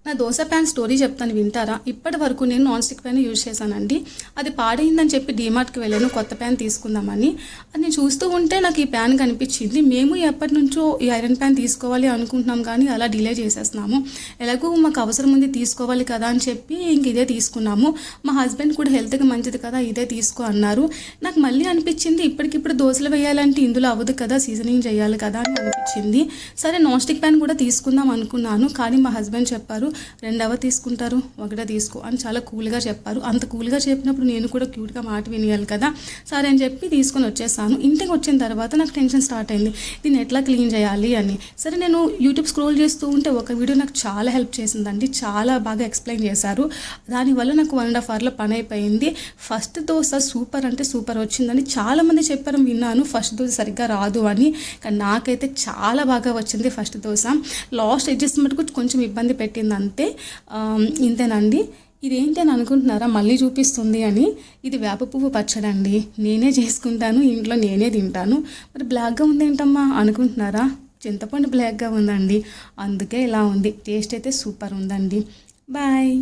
నా dosa pan story చెప్తాను వింటారా? ఇప్పటి వరకు నేను నాన్ స్టిక్ ప్యాన్ యూజ్ చేశానండి. అది పాడైందని చెప్పి డీమార్ట్కి వెళ్ళాను కొత్త ప్యాన్ తీసుకుందామని. అది నేను చూస్తూ ఉంటే నాకు ఈ ప్యాన్ కనిపించింది. మేము ఎప్పటి నుంచో ఈ ఐరన్ ప్యాన్ తీసుకోవాలి అనుకుంటున్నాం, కానీ అలా డిలే చేసేస్తున్నాము. ఎలాగో మాకు అవసరం ఉంది తీసుకోవాలి కదా అని చెప్పి ఇంక ఇదే తీసుకున్నాము. మా హస్బెండ్ కూడా హెల్త్కి మంచిది కదా ఇదే తీసుకో అన్నారు. నాకు మళ్ళీ అనిపించింది ఇప్పటికిప్పుడు దోశలు వేయాలంటే ఇందులో అవ్వదు కదా, సీజనింగ్ చేయాలి కదా అని అనిపించింది. సరే నాన్ స్టిక్ ప్యాన్ కూడా తీసుకుందాం అనుకున్నాను, కానీ మా హస్బెండ్ చెప్పారు రెండవ తీసుకుంటారు ఒకటే తీసుకో అని చాలా కూల్గా చెప్పారు. అంత కూల్గా చెప్పినప్పుడు నేను కూడా క్యూట్గా మాట వినియాలి కదా. సరే అని చెప్పి తీసుకొని వచ్చేసాను. ఇంటికి వచ్చిన తర్వాత నాకు టెన్షన్ స్టార్ట్ అయింది, దీన్ని ఎట్లా క్లీన్ చేయాలి అని. సరే నేను యూట్యూబ్ స్క్రోల్ చేస్తూ ఉంటే ఒక వీడియో నాకు చాలా హెల్ప్ చేసిందండి. చాలా బాగా ఎక్స్ప్లెయిన్ చేశారు. దానివల్ల నాకు 1.5 అవర్లో పని అయిపోయింది. ఫస్ట్ దోశ సూపర్ అంటే సూపర్ వచ్చిందని చాలామంది చెప్పారు, విన్నాను ఫస్ట్ దోశ సరిగ్గా రాదు అని. కానీ నాకైతే చాలా బాగా వచ్చింది ఫస్ట్ దోశ. లాస్ట్ ఎడ్జెస్ మటుకు కొంచెం ఇబ్బంది పెట్టింది అంతే. ఇంతేనండి. ఇదేంటి అని అనుకుంటున్నారా, మళ్ళీ చూపిస్తుంది అని. ఇది వేప పువ్వు పచ్చడి అండి. నేనే చేసుకుంటాను, ఇంట్లో నేనే తింటాను. మరి బ్లాక్గా ఉంది ఏంటమ్మా అనుకుంటున్నారా? చింతపండు బ్లాక్గా ఉందండి, అందుకే ఇలా ఉంది. టేస్ట్ అయితే సూపర్ ఉందండి. బాయ్.